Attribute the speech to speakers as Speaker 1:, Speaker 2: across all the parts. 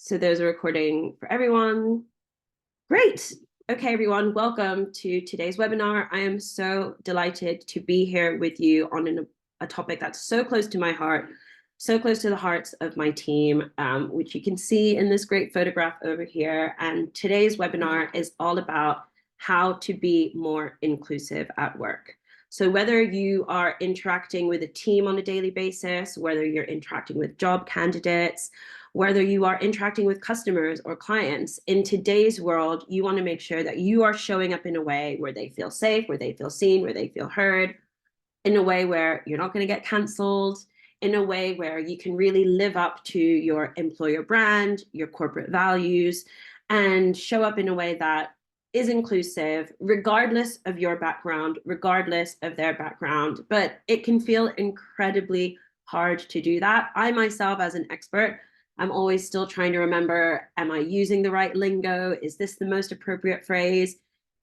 Speaker 1: So those are recording for everyone. Great. Okay, everyone, welcome to today's webinar. I am so delighted to be here with you on a topic that's so close to my heart, so close to the hearts of my team, which you can see in this great photograph over here. And today's webinar is all about how to be more inclusive at work. So whether you are interacting with a team on a daily basis, whether you're interacting with job candidates, whether you are interacting with customers or clients, in today's world, you want to make sure that you are showing up in a way where they feel safe, where they feel seen, where they feel heard, in a way where you're not going to get canceled, in a way where you can really live up to your employer brand, your corporate values, and show up in a way that is inclusive, regardless of your background, regardless of their background. But it can feel incredibly hard to do that. I myself, as an expert, I'm always still trying to remember, am I using the right lingo? Is this the most appropriate phrase?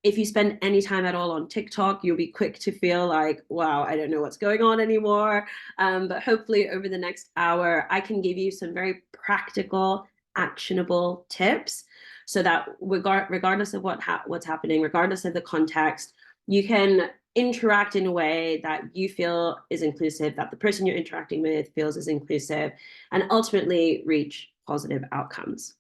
Speaker 1: If you spend any time at all on TikTok, you'll be quick to feel like, wow, I don't know what's going on anymore. But hopefully over the next hour, I can give you some very practical, actionable tips so that regardless of what's happening, regardless of the context, you can interact in a way that you feel is inclusive, that the person you're interacting with feels is inclusive, and ultimately reach positive outcomes.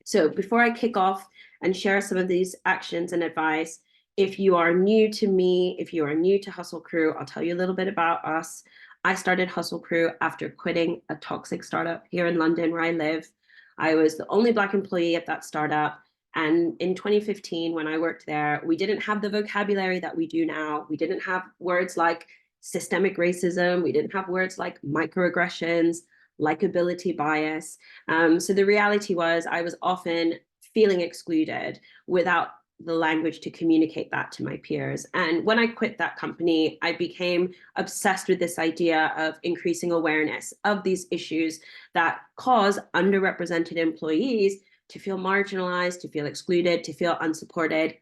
Speaker 1: So before I kick off and share some of these actions and advice, if you are new to me, if you are new to Hustle Crew, I'll tell you a little bit about us. I started Hustle Crew after quitting a toxic startup here in London where I live. I was the only Black employee at that startup. And in 2015, when I worked there, we didn't have the vocabulary that we do now. We didn't have words like systemic racism. We didn't have words like microaggressions, likability bias. So the reality was I was often feeling excluded without the language to communicate that to my peers. And when I quit that company, I became obsessed with this idea of increasing awareness of these issues that cause underrepresented employees to feel marginalized, to feel excluded, to feel unsupported,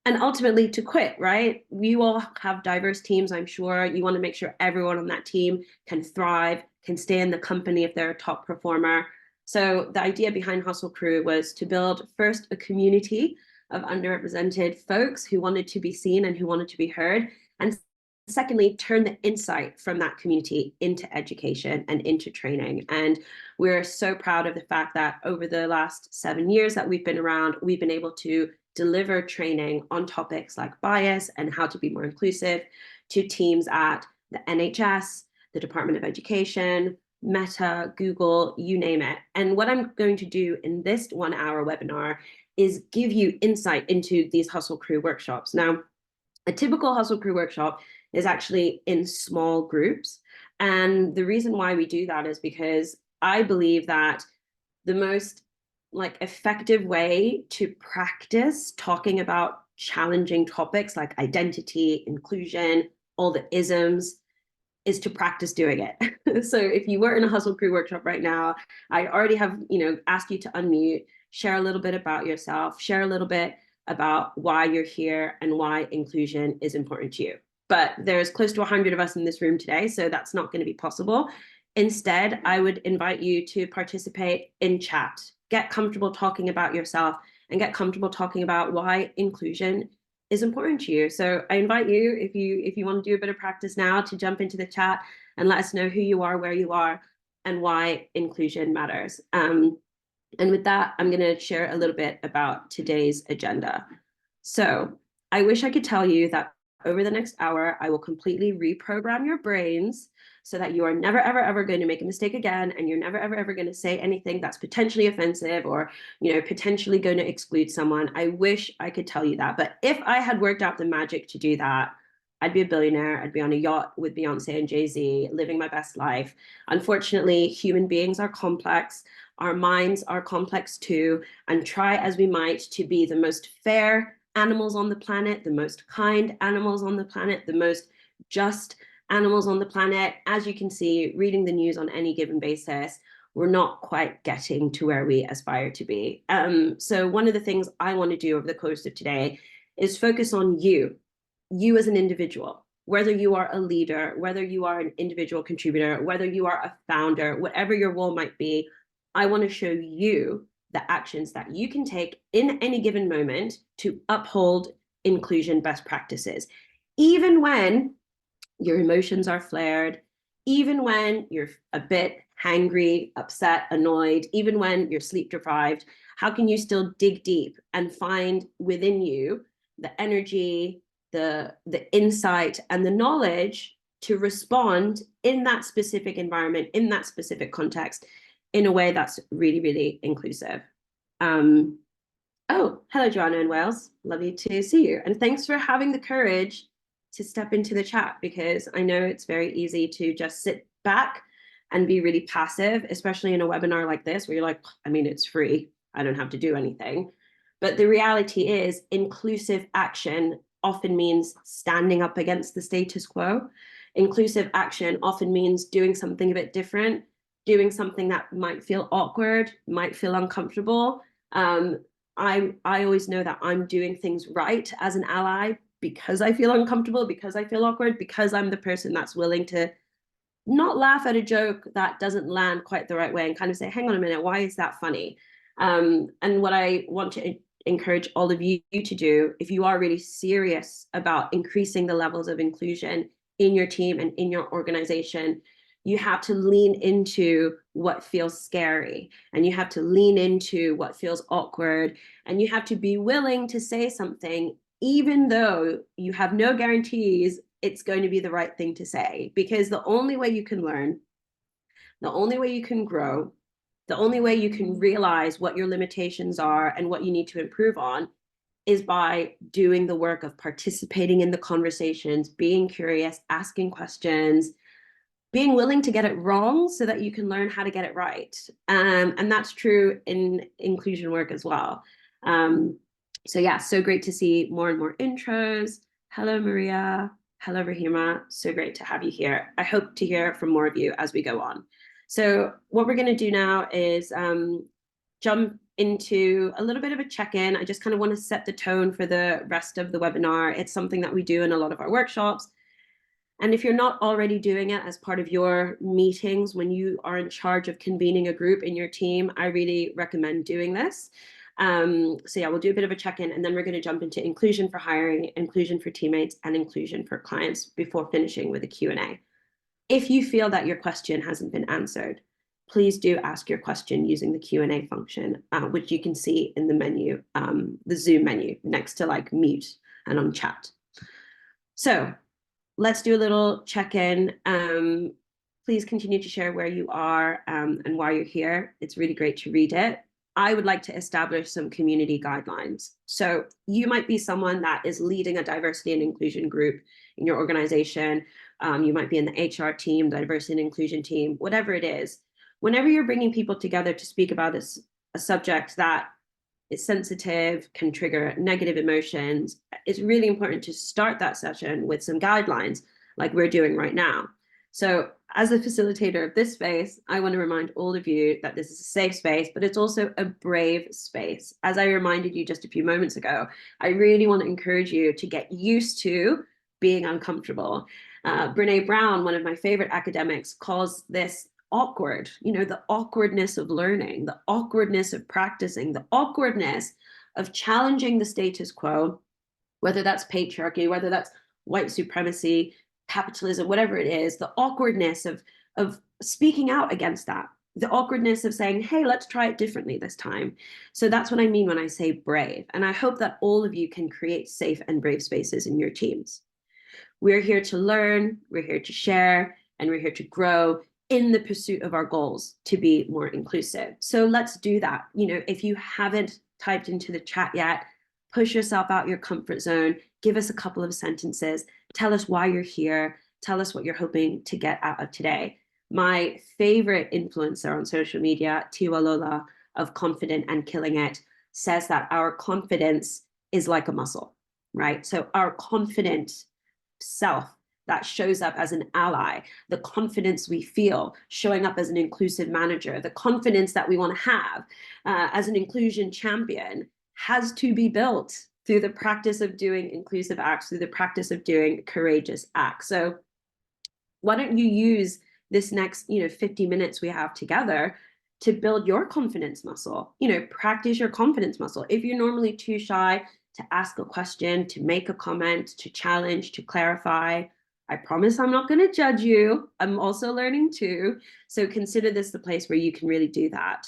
Speaker 1: and ultimately to quit, right? We all have diverse teams, I'm sure. You want to make sure everyone on that team can thrive, can stay in the company if they're a top performer. So the idea behind Hustle Crew was to build first a community of underrepresented folks who wanted to be seen and who wanted to be heard. And secondly, turn the insight from that community into education and into training. And we're so proud of the fact that over the last 7 years that we've been around, we've been able to deliver training on topics like bias and how to be more inclusive to teams at the NHS, the Department of Education, Meta, Google, you name it. And what I'm going to do in this 1 hour webinar is give you insight into these Hustle Crew workshops. Now, a typical Hustle Crew workshop is actually in small groups. And the reason why we do that is because I believe that the most effective way to practice talking about challenging topics like identity, inclusion, all the isms, is to practice doing it. So if you were in a Hustle Crew workshop right now, I already have, asked you to unmute, share a little bit about yourself, share a little bit about why you're here and why inclusion is important to you. But there's close to 100 of us in this room today, so that's not going to be possible. Instead, I would invite you to participate in chat. Get comfortable talking about yourself and get comfortable talking about why inclusion is important to you. So I invite you, if you want to do a bit of practice now, to jump into the chat and let us know who you are, where you are, and why inclusion matters. And with that, I'm going to share a little bit about today's agenda. So I wish I could tell you that over the next hour, I will completely reprogram your brains so that you are never, ever, ever going to make a mistake again, and you're never, ever, ever going to say anything that's potentially offensive or, potentially going to exclude someone. I wish I could tell you that. But if I had worked out the magic to do that, I'd be a billionaire. I'd be on a yacht with Beyonce and Jay-Z, living my best life. Unfortunately, human beings are complex. Our minds are complex too. And try as we might to be the most fair animals on the planet, the most kind animals on the planet, the most just animals on the planet. As you can see, reading the news on any given basis, we're not quite getting to where we aspire to be. So one of the things I want to do over the course of today is focus on you as an individual, whether you are a leader, whether you are an individual contributor, whether you are a founder, whatever your role might be. I want to show you the actions that you can take in any given moment to uphold inclusion best practices, even when your emotions are flared, even when you're a bit hangry, upset, annoyed, even when you're sleep deprived. How can you still dig deep and find within you the energy, the insight, and the knowledge to respond in that specific environment, in that specific context, in a way that's really, really inclusive? Oh, hello, Joanna in Wales. Lovely to see you. And thanks for having the courage to step into the chat, because I know it's very easy to just sit back and be really passive, especially in a webinar like this, where you're like, I mean, it's free. I don't have to do anything. But the reality is, inclusive action often means standing up against the status quo. Inclusive action often means doing something a bit different, doing something that might feel awkward, might feel uncomfortable. I always know that I'm doing things right as an ally because I feel uncomfortable, because I feel awkward, because I'm the person that's willing to not laugh at a joke that doesn't land quite the right way and kind of say, hang on a minute, why is that funny? And what I want to encourage all of you to do, if you are really serious about increasing the levels of inclusion in your team and in your organization, you have to lean into what feels scary, and you have to lean into what feels awkward, and you have to be willing to say something, even though you have no guarantees it's going to be the right thing to say. Because the only way you can learn, the only way you can grow, the only way you can realize what your limitations are and what you need to improve on is by doing the work of participating in the conversations, being curious, asking questions, being willing to get it wrong so that you can learn how to get it right. And that's true in inclusion work as well. So yeah, so great to see more and more intros. Hello, Maria. Hello, Rahima. So great to have you here. I hope to hear from more of you as we go on. So what we're going to do now is jump into a little bit of a check-in. I just kind of want to set the tone for the rest of the webinar. It's something that we do in a lot of our workshops. And if you're not already doing it as part of your meetings when you are in charge of convening a group in your team, I really recommend doing this. So yeah, we'll do a bit of a check-in, and then we're going to jump into inclusion for hiring, inclusion for teammates, and inclusion for clients before finishing with a Q&A. If you feel that your question hasn't been answered, please do ask your question using the Q&A function, which you can see in the menu, the Zoom menu, next to like mute and on chat. So let's do a little check-in. Please continue to share where you are and why you're here. It's really great to read it. I would like to establish some community guidelines. So you might be someone that is leading a diversity and inclusion group in your organization. You might be in the HR team, diversity and inclusion team, whatever it is. Whenever you're bringing people together to speak about a subject that is sensitive, can trigger negative emotions, it's really important to start that session with some guidelines like we're doing right now. So as a facilitator of this space, I want to remind all of you that this is a safe space, but it's also a brave space. As I reminded you just a few moments ago, I really want to encourage you to get used to being uncomfortable. Brene Brown, one of my favorite academics, calls this awkward, the awkwardness of learning, the awkwardness of practicing, the awkwardness of challenging the status quo, whether that's patriarchy, whether that's white supremacy, capitalism, whatever it is, the awkwardness of speaking out against that, the awkwardness of saying, hey, let's try it differently this time. So that's what I mean when I say brave. And I hope that all of you can create safe and brave spaces in your teams. We're here to learn, we're here to share, and we're here to grow in the pursuit of our goals to be more inclusive. So let's do that. If you haven't typed into the chat yet, push yourself out your comfort zone, give us a couple of sentences, tell us why you're here, tell us what you're hoping to get out of today. My favorite influencer on social media, Tiwa Lola of Confident and Killing It, says that our confidence is like a muscle, right? So our confident self that shows up as an ally, the confidence we feel showing up as an inclusive manager, the confidence that we want to have as an inclusion champion has to be built through the practice of doing inclusive acts, through the practice of doing courageous acts. So why don't you use this next 50 minutes we have together to build your confidence muscle. Practice your confidence muscle. If you're normally too shy to ask a question, to make a comment, to challenge, to clarify, I promise I'm not going to judge you. I'm also learning too. So consider this the place where you can really do that.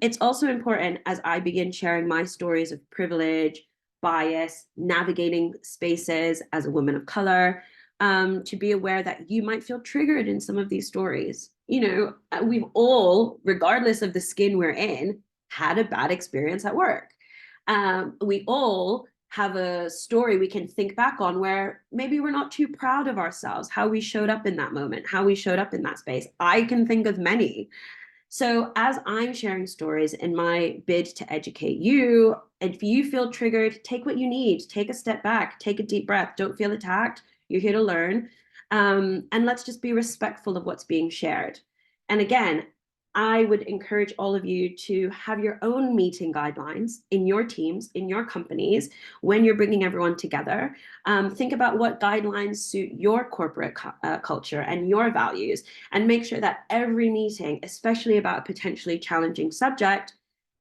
Speaker 1: It's also important as I begin sharing my stories of privilege, bias, navigating spaces as a woman of color, to be aware that you might feel triggered in some of these stories. We've all, regardless of the skin we're in, had a bad experience at work. We all have a story we can think back on where maybe we're not too proud of ourselves, how we showed up in that moment, how we showed up in that space. I can think of many. So as I'm sharing stories in my bid to educate you, if you feel triggered, take what you need, take a step back, take a deep breath, don't feel attacked. You're here to learn. And let's just be respectful of what's being shared. And again, I would encourage all of you to have your own meeting guidelines in your teams, in your companies, when you're bringing everyone together. Think about what guidelines suit your corporate culture and your values, and make sure that every meeting, especially about a potentially challenging subject,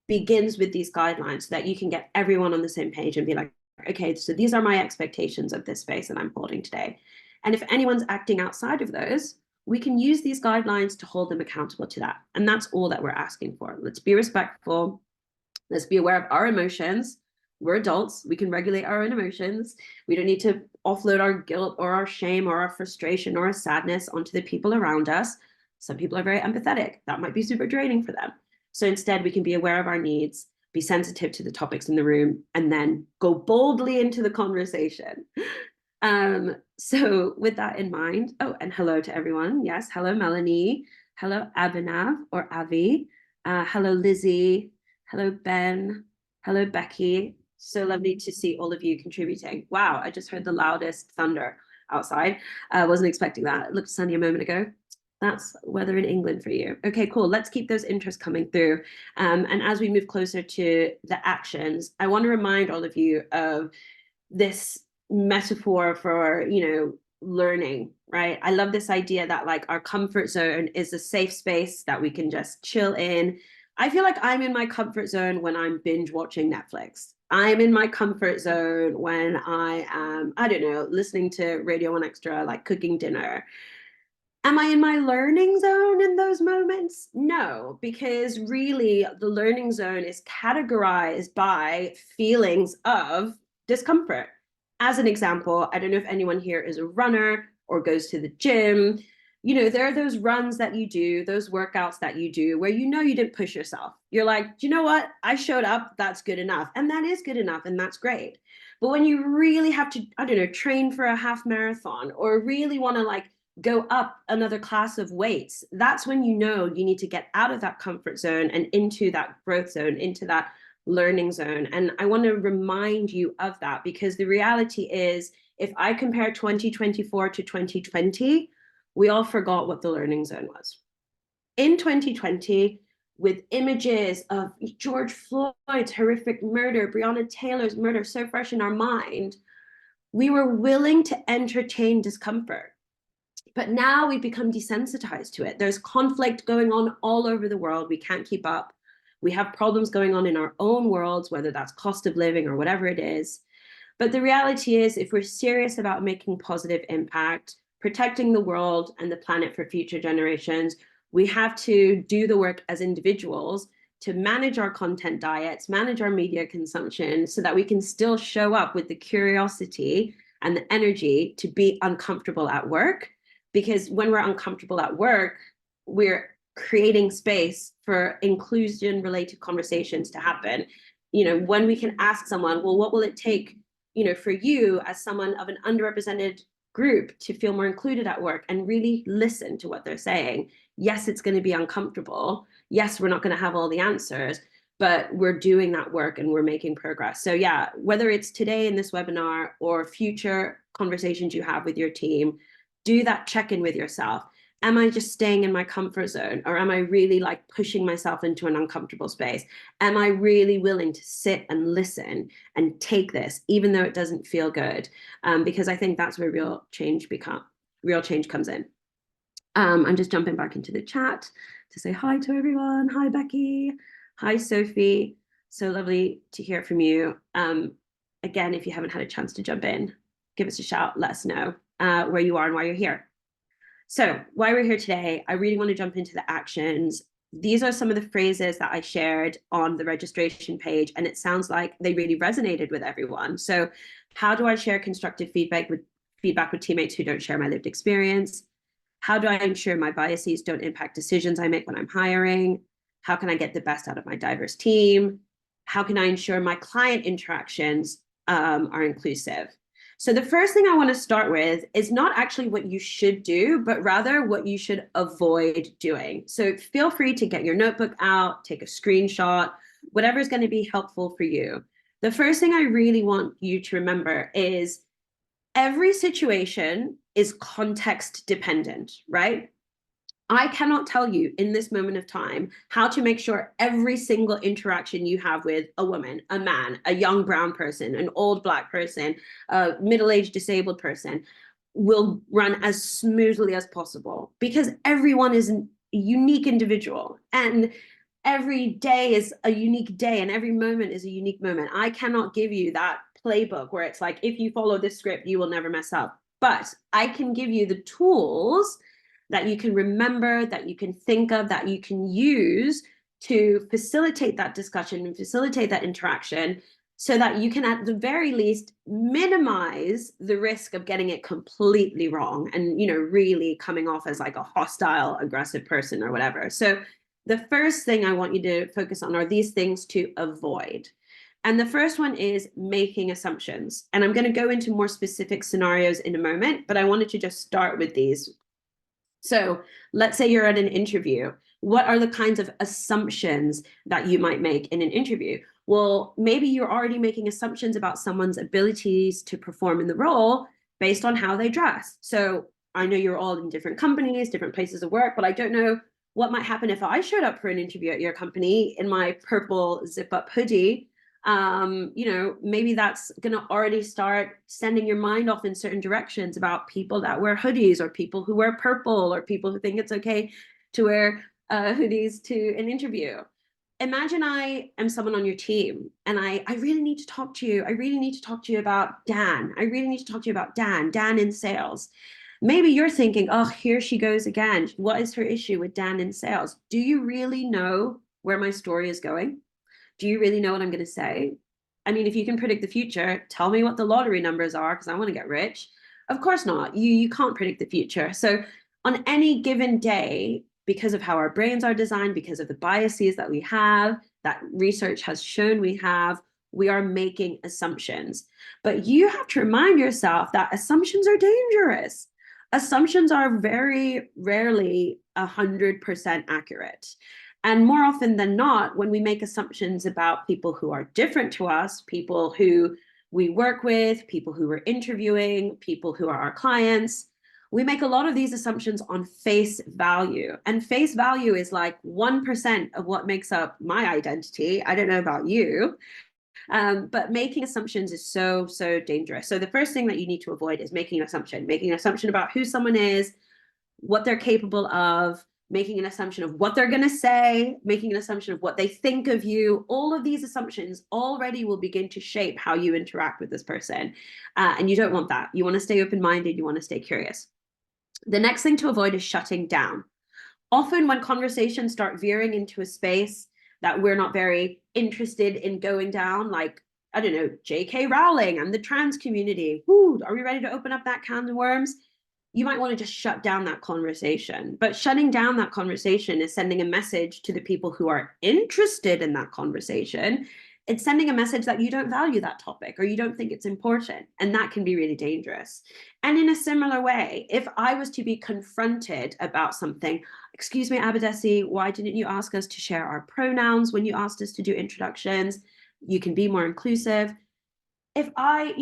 Speaker 1: begins with these guidelines so that you can get everyone on the same page and be like, okay, so these are my expectations of this space that I'm holding today. And if anyone's acting outside of those, we can use these guidelines to hold them accountable to that. And that's all that we're asking for. Let's be respectful. Let's be aware of our emotions. We're adults. We can regulate our own emotions. We don't need to offload our guilt or our shame or our frustration or our sadness onto the people around us. Some people are very empathetic. That might be super draining for them. So instead, we can be aware of our needs, be sensitive to the topics in the room, and then go boldly into the conversation. So with that in mind, oh, and hello to everyone. Yes, hello, Melanie. Hello, Abhinav or Avi. Hello, Lizzie. Hello, Ben. Hello, Becky. So lovely to see all of you contributing. Wow, I just heard the loudest thunder outside. I wasn't expecting that. It looked sunny a moment ago. That's weather in England for you. Okay, cool. Let's keep those interests coming through. And as we move closer to the actions, I want to remind all of you of this metaphor for, learning, right? I love this idea that like our comfort zone is a safe space that we can just chill in. I feel like I'm in my comfort zone when I'm binge watching Netflix. I'm in my comfort zone when I am, I don't know, listening to Radio 1 Extra, like cooking dinner. Am I in my learning zone in those moments? No, because really the learning zone is categorized by feelings of discomfort. As an example, I don't know if anyone here is a runner or goes to the gym. There are those runs that you do, those workouts that you do where you didn't push yourself. You're like, do you know what? I showed up, that's good enough. And that is good enough, and that's great. But when you really have to, I don't know, train for a half marathon or really want to like go up another class of weights, that's when you need to get out of that comfort zone and into that growth zone, into that learning zone. And I want to remind you of that, because the reality is, if I compare 2024 to 2020, we all forgot what the learning zone was. In 2020, with images of George Floyd's horrific murder, Breonna Taylor's murder so fresh in our mind, we were willing to entertain discomfort. But now we've become desensitized to it. There's conflict going on all over the world. We can't keep up. We have problems going on in our own worlds, whether that's cost of living or whatever it is. But the reality is, if we're serious about making positive impact, protecting the world and the planet for future generations, we have to do the work as individuals to manage our content diets, manage our media consumption, so that we can still show up with the curiosity and the energy to be uncomfortable at work. Because when we're uncomfortable at work, we're creating space for inclusion-related conversations to happen. When we can ask someone, well, what will it take, for you as someone of an underrepresented group to feel more included at work, and really listen to what they're saying. Yes, it's going to be uncomfortable. Yes, we're not going to have all the answers, but we're doing that work and we're making progress. So yeah, whether it's today in this webinar or future conversations you have with your team, do that check-in with yourself. Am I just staying in my comfort zone, or am I really like pushing myself into an uncomfortable space? Am I really willing to sit and listen and take this, even though it doesn't feel good? Because I think that's where real change comes in. I'm just jumping back into the chat to say hi to everyone. Hi, Becky. Hi, Sophie. So lovely to hear from you. Again, if you haven't had a chance to jump in, give us a shout. Let us know where you are and why you're here. So why we're here today, I really want to jump into the actions. These are some of the phrases that I shared on the registration page, and it sounds like they really resonated with everyone. So how do I share constructive feedback with teammates who don't share my lived experience? How do I ensure my biases don't impact decisions I make when I'm hiring? How can I get the best out of my diverse team? How can I ensure my client interactions are inclusive? So the first thing I want to start with is not actually what you should do, but rather what you should avoid doing. So feel free to get your notebook out, take a screenshot, whatever is going to be helpful for you. The first thing I really want you to remember is every situation is context dependent, right? I cannot tell you in this moment of time how to make sure every single interaction you have with a woman, a man, a young brown person, an old black person, a middle-aged disabled person will run as smoothly as possible, because everyone is a unique individual, and every day is a unique day, and every moment is a unique moment. I cannot give you that playbook where it's like, if you follow this script, you will never mess up. But I can give you the tools that you can remember, that you can think of, that you can use to facilitate that discussion and facilitate that interaction, so that you can at the very least minimize the risk of getting it completely wrong and, you know, really coming off as like a hostile, aggressive person or whatever. So the first thing I want you to focus on are these things to avoid. And the first one is making assumptions. And I'm going to go into more specific scenarios in a moment, but I wanted to just start with these. So let's say you're at an interview. What are the kinds of assumptions that you might make in an interview? Well, maybe you're already making assumptions about someone's abilities to perform in the role based on how they dress. So I know you're all in different companies, different places of work, but I don't know what might happen if I showed up for an interview at your company in my purple zip up hoodie. You know, maybe that's going to already start sending your mind off in certain directions about people that wear hoodies, or people who wear purple, or people who think it's okay to wear hoodies to an interview. Imagine I am someone on your team and I really need to talk to you. I really need to talk to you about Dan. I really need to talk to you about Dan in sales. Maybe you're thinking, oh, here she goes again. What is her issue with Dan in sales? Do you really know where my story is going? Do you really know what I'm going to say? I mean, if you can predict the future, tell me what the lottery numbers are, because I want to get rich. Of course not. You can't predict the future. So on any given day, because of how our brains are designed, because of the biases that we have, that research has shown we are making assumptions. But you have to remind yourself that assumptions are dangerous. Assumptions are very rarely 100% accurate. And more often than not, when we make assumptions about people who are different to us, people who we work with, people who we're interviewing, people who are our clients, we make a lot of these assumptions on face value. And face value is like 1% of what makes up my identity. I don't know about you, but making assumptions is so, so dangerous. So the first thing that you need to avoid is making an assumption about who someone is, what they're capable of, making an assumption of what they're going to say, making an assumption of what they think of you. All of these assumptions already will begin to shape how you interact with this person. And you don't want that. You want to stay open-minded. You want to stay curious. The next thing to avoid is shutting down. Often when conversations start veering into a space that we're not very interested in going down, like, I don't know, J.K. Rowling and the trans community, whoo, are we ready to open up that can of worms? You might want to just shut down that conversation. But shutting down that conversation is sending a message to the people who are interested in that conversation. It's sending a message that you don't value that topic, or you don't think it's important. And that can be really dangerous. And in a similar way, if I was to be confronted about something, excuse me, Abadesi, why didn't you ask us to share our pronouns when you asked us to do introductions? You can be more inclusive. If I,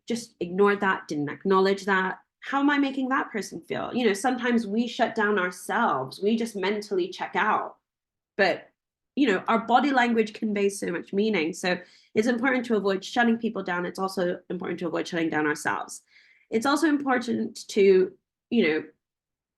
Speaker 1: just ignored that, didn't acknowledge that, how am I making that person feel? Sometimes we shut down ourselves. We just mentally check out. But, our body language conveys so much meaning. So it's important to avoid shutting people down. It's also important to avoid shutting down ourselves. It's also important to,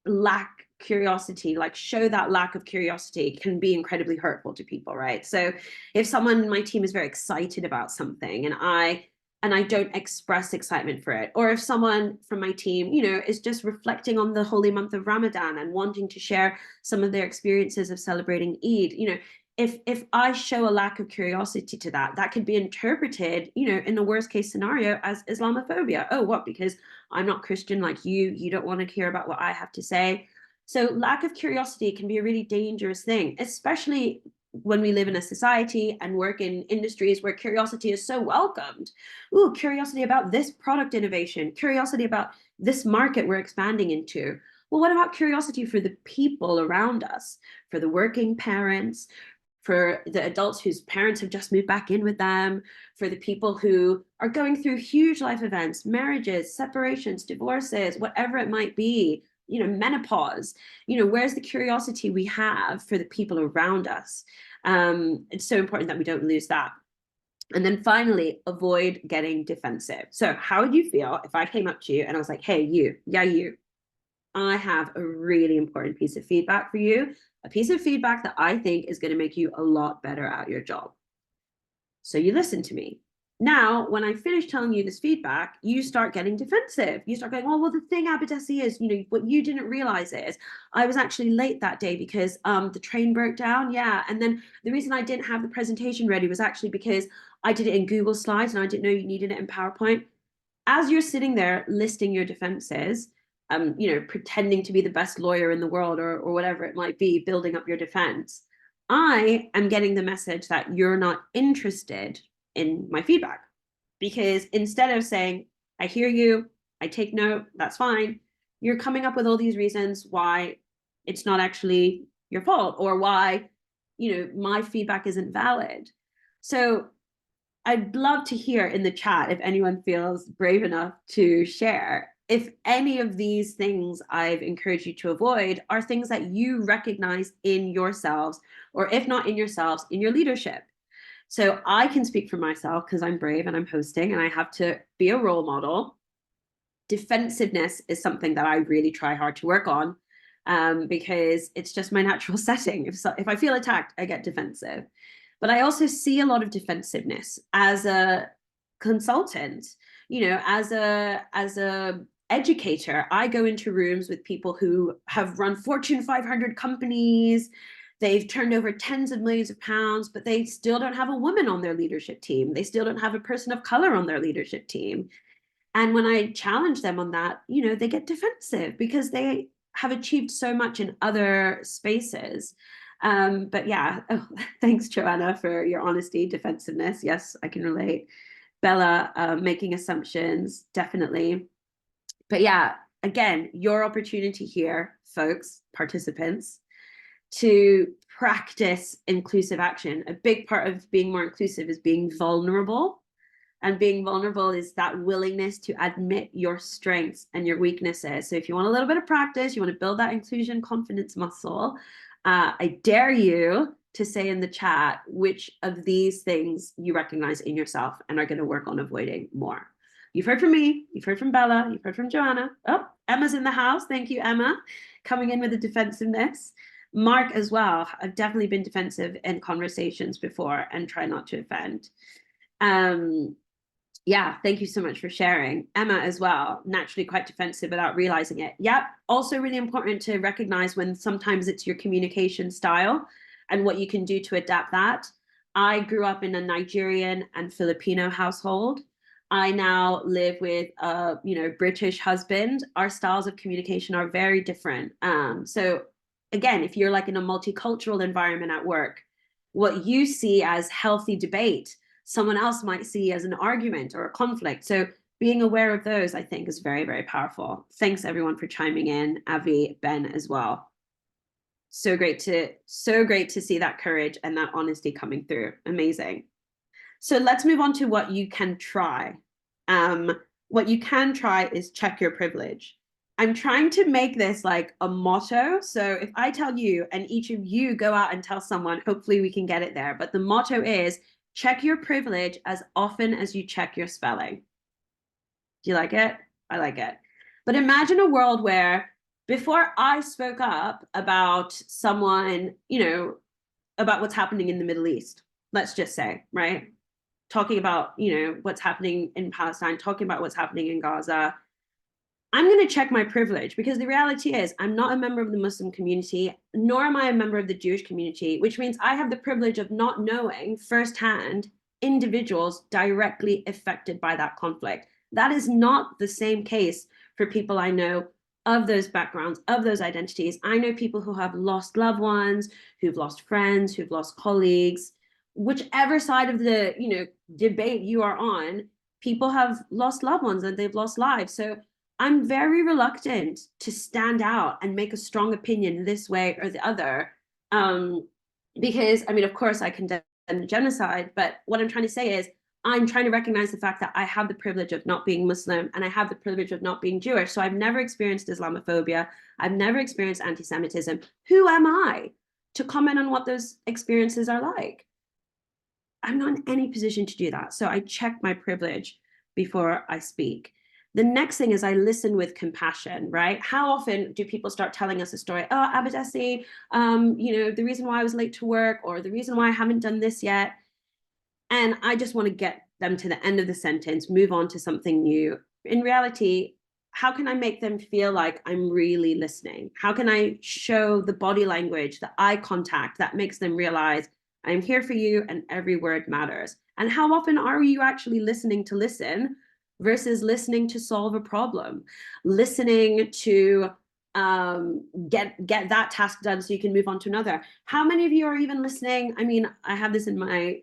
Speaker 1: lack curiosity, like show that lack of curiosity, can be incredibly hurtful to people, right? So if someone in my team is very excited about something and I don't express excitement for it, or if someone from my team, is just reflecting on the holy month of Ramadan and wanting to share some of their experiences of celebrating Eid, if I show a lack of curiosity to that, that could be interpreted, in the worst case scenario as Islamophobia. Oh, what? Because I'm not Christian like you don't want to hear about what I have to say. So lack of curiosity can be a really dangerous thing, especially when we live in a society and work in industries where curiosity is so welcomed. Ooh, curiosity about this product innovation, curiosity about this market we're expanding into. Well, what about curiosity for the people around us, for the working parents, for the adults whose parents have just moved back in with them, for the people who are going through huge life events, marriages, separations, divorces, whatever it might be, menopause, where's the curiosity we have for the people around us? It's so important that we don't lose that. And then finally, avoid getting defensive. So how would you feel if I came up to you and I was like, hey, you, I have a really important piece of feedback for you, a piece of feedback that I think is going to make you a lot better at your job. So you listen to me. Now, when I finish telling you this feedback, you start getting defensive. You start going, oh, well, the thing, Abadesi, is, what you didn't realize is I was actually late that day because the train broke down. Yeah. And then the reason I didn't have the presentation ready was actually because I did it in Google Slides and I didn't know you needed it in PowerPoint. As you're sitting there listing your defenses, pretending to be the best lawyer in the world or whatever it might be, building up your defense, I am getting the message that you're not interested in my feedback. Because instead of saying, I hear you, I take note, that's fine, you're coming up with all these reasons why it's not actually your fault or why, my feedback isn't valid. So I'd love to hear in the chat if anyone feels brave enough to share if any of these things I've encouraged you to avoid are things that you recognize in yourselves, or if not in yourselves, in your leadership. So I can speak for myself because I'm brave and I'm hosting and I have to be a role model. Defensiveness is something that I really try hard to work on because it's just my natural setting. If I feel attacked, I get defensive. But I also see a lot of defensiveness as a consultant, as a educator. I go into rooms with people who have run Fortune 500 companies. They've turned over tens of millions of pounds, but they still don't have a woman on their leadership team. They still don't have a person of color on their leadership team. And when I challenge them on that, they get defensive because they have achieved so much in other spaces. But yeah, thanks, Joanna, for your honesty, defensiveness. Yes, I can relate. Bella, making assumptions, definitely. But yeah, again, your opportunity here, folks, participants, to practice inclusive action. A big part of being more inclusive is being vulnerable. And being vulnerable is that willingness to admit your strengths and your weaknesses. So if you want a little bit of practice, you want to build that inclusion confidence muscle, I dare you to say in the chat which of these things you recognize in yourself and are going to work on avoiding more. You've heard from me, you've heard from Bella, you've heard from Joanna. Oh, Emma's in the house. Thank you, Emma, coming in with the defensiveness. Mark as well. I've definitely been defensive in conversations before and try not to offend. Yeah, thank you so much for sharing. Emma as well, naturally quite defensive without realizing it. Yep, also really important to recognize when sometimes it's your communication style and what you can do to adapt that. I grew up in a Nigerian and Filipino household. I now live with a British husband. Our styles of communication are very different. So again, if you're like in a multicultural environment at work, what you see as healthy debate, someone else might see as an argument or a conflict. So being aware of those, I think, is very, very powerful. Thanks everyone for chiming in, Avi, Ben as well. So great to see that courage and that honesty coming through. Amazing. So let's move on to what you can try. What you can try is check your privilege. I'm trying to make this like a motto. So if I tell you and each of you go out and tell someone, hopefully we can get it there. But the motto is check your privilege as often as you check your spelling. Do you like it? I like it. But imagine a world where before I spoke up about someone, about what's happening in the Middle East, let's just say, right? Talking about, what's happening in Palestine, talking about what's happening in Gaza, I'm going to check my privilege, because the reality is I'm not a member of the Muslim community, nor am I a member of the Jewish community, which means I have the privilege of not knowing firsthand individuals directly affected by that conflict. That is not the same case for people I know of those backgrounds, of those identities. I know people who have lost loved ones, who've lost friends, who've lost colleagues. Whichever side of the debate you are on, people have lost loved ones and they've lost lives. So I'm very reluctant to stand out and make a strong opinion this way or the other. Because, I mean, of course, I condemn genocide, but what I'm trying to say is I'm trying to recognize the fact that I have the privilege of not being Muslim and I have the privilege of not being Jewish. So I've never experienced Islamophobia. I've never experienced anti-Semitism. Who am I to comment on what those experiences are like? I'm not in any position to do that. So I check my privilege before I speak. The next thing is I listen with compassion, right? How often do people start telling us a story? Oh, Abadesi, the reason why I was late to work, or the reason why I haven't done this yet. And I just want to get them to the end of the sentence, move on to something new. In reality, how can I make them feel like I'm really listening? How can I show the body language, the eye contact that makes them realize I'm here for you and every word matters? And how often are you actually listening to listen versus listening to solve a problem, listening to get that task done so you can move on to another? How many of you are even listening? I mean, I have this in my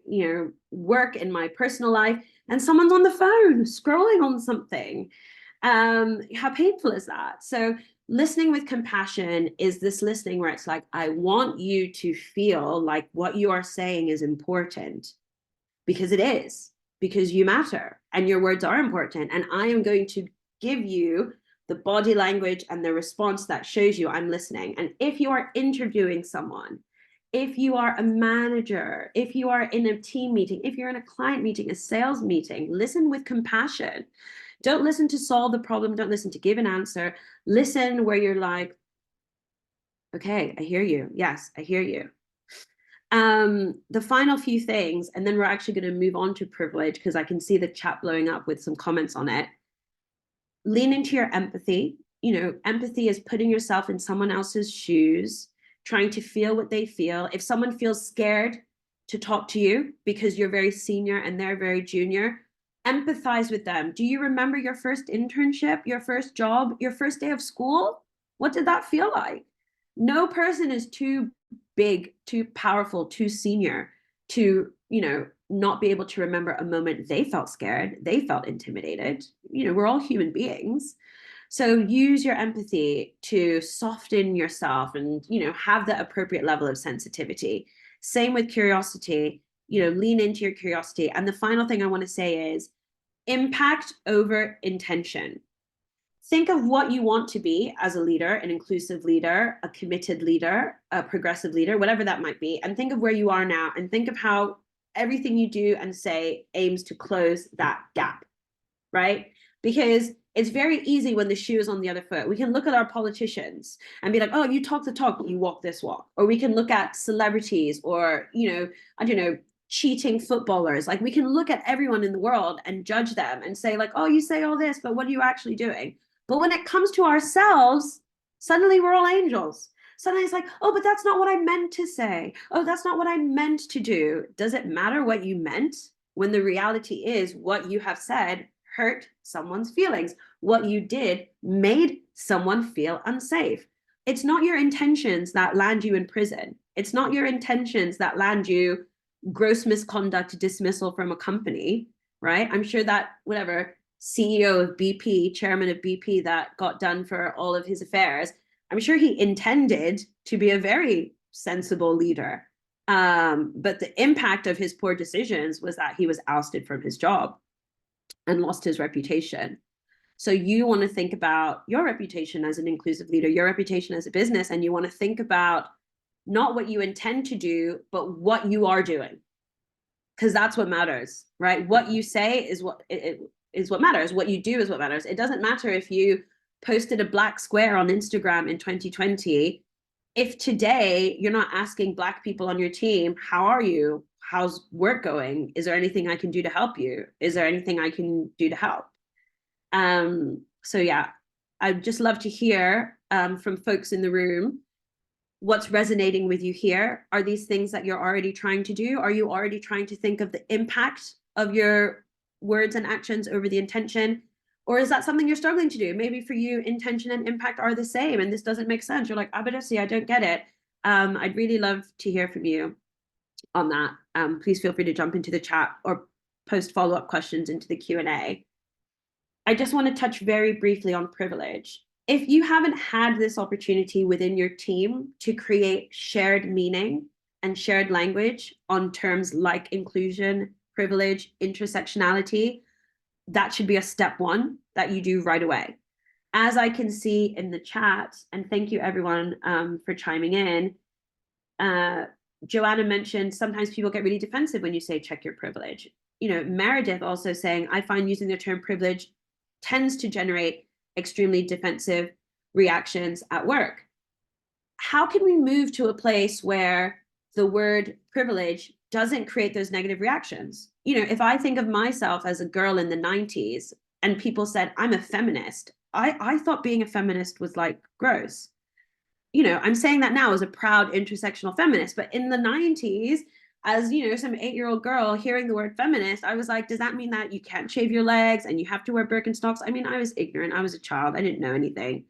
Speaker 1: work, in my personal life, and someone's on the phone scrolling on something. How painful is that? So listening with compassion is this listening where it's like, I want you to feel like what you are saying is important, because it is, because you matter and your words are important. And I am going to give you the body language and the response that shows you I'm listening. And if you are interviewing someone, if you are a manager, if you are in a team meeting, if you're in a client meeting, a sales meeting, listen with compassion. Don't listen to solve the problem. Don't listen to give an answer. Listen where you're like, okay, I hear you. Yes, I hear you. The final few things, and then we're actually going to move on to privilege, because I can see the chat blowing up with some comments on it. Lean into your empathy. Empathy is putting yourself in someone else's shoes, trying to feel what they feel. If someone feels scared to talk to you because you're very senior and they're very junior, empathize with them. Do you remember your first internship, your first job, your first day of school? What did that feel like? No person is too big, too powerful, too senior to, not be able to remember a moment they felt scared, they felt intimidated. We're all human beings. So use your empathy to soften yourself and, have the appropriate level of sensitivity. Same with curiosity, lean into your curiosity. And the final thing I want to say is impact over intention. Think of what you want to be as a leader, an inclusive leader, a committed leader, a progressive leader, whatever that might be, and think of where you are now, and think of how everything you do and say aims to close that gap, right? Because it's very easy when the shoe is on the other foot. We can look at our politicians and be like, oh, you talk the talk, but you walk this walk. Or we can look at celebrities or, I don't know, cheating footballers. Like, we can look at everyone in the world and judge them and say like, oh, you say all this, but what are you actually doing? But when it comes to ourselves, suddenly we're all angels. Suddenly it's like, oh, but that's not what I meant to say. Oh, that's not what I meant to do. Does it matter what you meant when the reality is what you have said hurt someone's feelings? What you did made someone feel unsafe. It's not your intentions that land you in prison. It's not your intentions that land you gross misconduct dismissal from a company, right? I'm sure that whatever CEO of BP, chairman of BP, that got done for all of his affairs, I'm sure he intended to be a very sensible leader. But the impact of his poor decisions was that he was ousted from his job and lost his reputation. So you want to think about your reputation as an inclusive leader, your reputation as a business, and you want to think about not what you intend to do, but what you are doing. Because that's what matters, right? What you say is what matters. What you do is what matters. It doesn't matter if you posted a black square on Instagram in 2020, if today you're not asking Black people on your team, how are you? How's work going? Is there anything I can do to help you? Is there anything I can do to help? So yeah, I'd just love to hear from folks in the room what's resonating with you here. Are these things that you're already trying to do? Are you already trying to think of the impact of your words and actions over the intention? Or is that something you're struggling to do? Maybe for you, intention and impact are the same, and this doesn't make sense. You're like, Abadesi, I don't get it. I'd really love to hear from you on that. Please feel free to jump into the chat or post follow-up questions into the Q&A. I just want to touch very briefly on privilege. If you haven't had this opportunity within your team to create shared meaning and shared language on terms like inclusion, privilege, intersectionality, that should be a step one that you do right away. As I can see in the chat, and thank you everyone for chiming in, Joanna mentioned sometimes people get really defensive when you say check your privilege. You know, Meredith also saying, I find using the term privilege tends to generate extremely defensive reactions at work. How can we move to a place where the word privilege doesn't create those negative reactions? You know, if I think of myself as a girl in the 90s and people said, I'm a feminist, I thought being a feminist was like gross. You know, I'm saying that now as a proud intersectional feminist, but in the 90s, as you know, some 8-year-old girl hearing the word feminist, I was like, does that mean that you can't shave your legs and you have to wear Birkenstocks? I mean, I was ignorant. I was a child. I didn't know anything.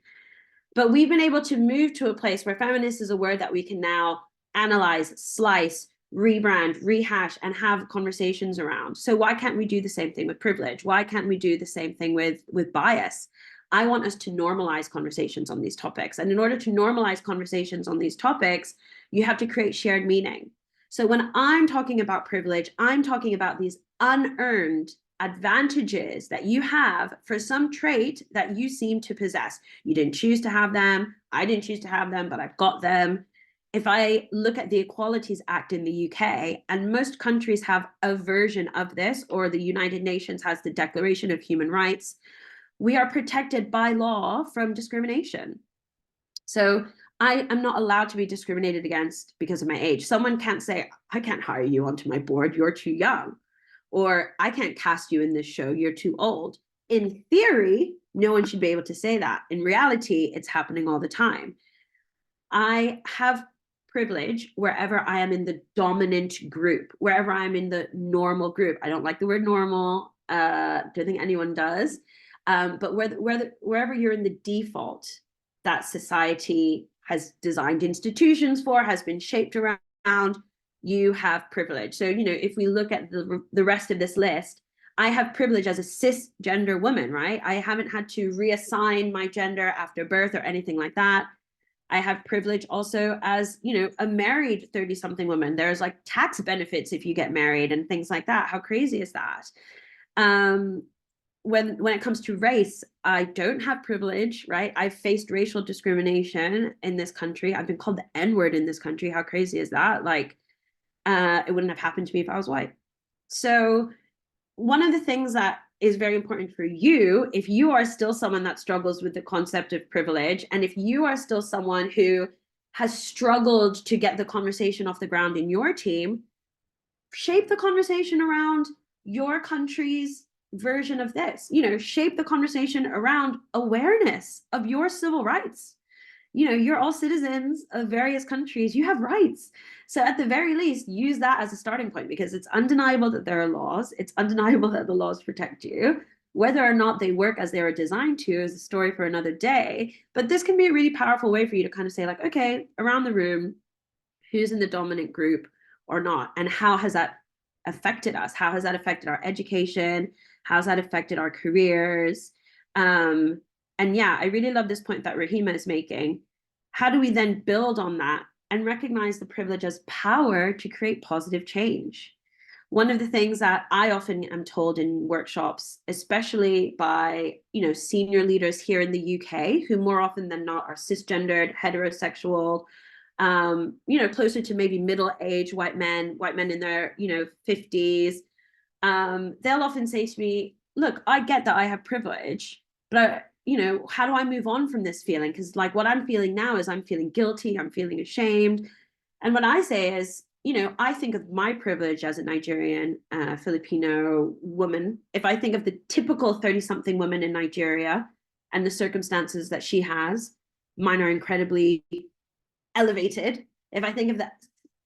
Speaker 1: But we've been able to move to a place where feminist is a word that we can now analyze, slice, rebrand, rehash, and have conversations around. So why can't we do the same thing with privilege? Why can't we do the same thing with bias? I want us to normalize conversations on these topics. And in order to normalize conversations on these topics, you have to create shared meaning. So when I'm talking about privilege, I'm talking about these unearned advantages that you have for some trait that you seem to possess. You didn't choose to have them. I didn't choose to have them, but I've got them. If I look at the Equalities Act in the UK, and most countries have a version of this, or the United Nations has the Declaration of Human Rights, we are protected by law from discrimination. So I am not allowed to be discriminated against because of my age. Someone can't say, I can't hire you onto my board, you're too young. Or I can't cast you in this show, you're too old. In theory, no one should be able to say that. In reality, it's happening all the time. I have privilege wherever I am in the dominant group, wherever I'm in the normal group. I don't like the word normal. Don't think anyone does. But wherever you're in the default that society has designed institutions for, has been shaped around, you have privilege. So, you know, if we look at the rest of this list, I have privilege as a cisgender woman, right? I haven't had to reassign my gender after birth or anything like that. I have privilege also as, you know, a married 30-something woman. There's like tax benefits if you get married and things like that. How crazy is that? When it comes to race, I don't have privilege, right? I've faced racial discrimination in this country. I've been called the N-word in this country. How crazy is that? Like, it wouldn't have happened to me if I was white. So one of the things that is very important for you, if you are still someone that struggles with the concept of privilege, and if you are still someone who has struggled to get the conversation off the ground in your team, shape the conversation around your country's version of this. You know, shape the conversation around awareness of your civil rights. You know, you're all citizens of various countries. You have rights. So at the very least, use that as a starting point, because it's undeniable that there are laws. It's undeniable that the laws protect you. Whether or not they work as they were designed to is a story for another day. But this can be a really powerful way for you to kind of say, like, okay, around the room, who's in the dominant group or not? And how has that affected us? How has that affected our education? How's that affected our careers? And yeah, I really love this point that Rahima is making. How do we then build on that and recognize the privilege as power to create positive change? One of the things that I often am told in workshops, especially by, you know, senior leaders here in the UK, who more often than not are cisgendered, heterosexual, you know, closer to maybe middle-aged white men in their, you know, 50s, they'll often say to me, look, I get that I have privilege, but you know, how do I move on from this feeling? Because like what I'm feeling now is I'm feeling guilty, I'm feeling ashamed. And what I say is, you know, I think of my privilege as a Nigerian Filipino woman. If I think of the typical 30-something woman in Nigeria and the circumstances that she has, mine are incredibly elevated. If I think of that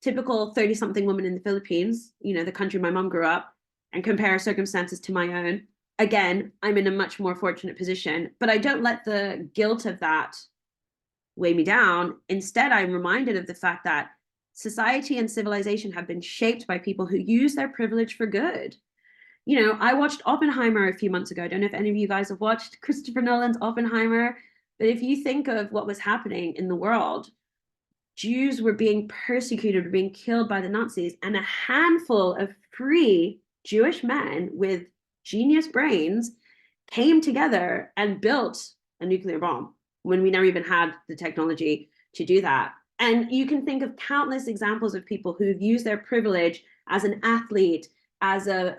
Speaker 1: typical 30-something woman in the Philippines, you know, the country my mom grew up, and compare circumstances to my own, again, I'm in a much more fortunate position. But I don't let the guilt of that weigh me down. Instead, I'm reminded of the fact that society and civilization have been shaped by people who use their privilege for good. You know, I watched Oppenheimer a few months ago. I don't know if any of you guys have watched Christopher Nolan's Oppenheimer, but if you think of what was happening in the world, Jews were being persecuted, were being killed by the Nazis, and a handful of free Jewish men with genius brains came together and built a nuclear bomb when we never even had the technology to do that. And you can think of countless examples of people who've used their privilege as an athlete, as a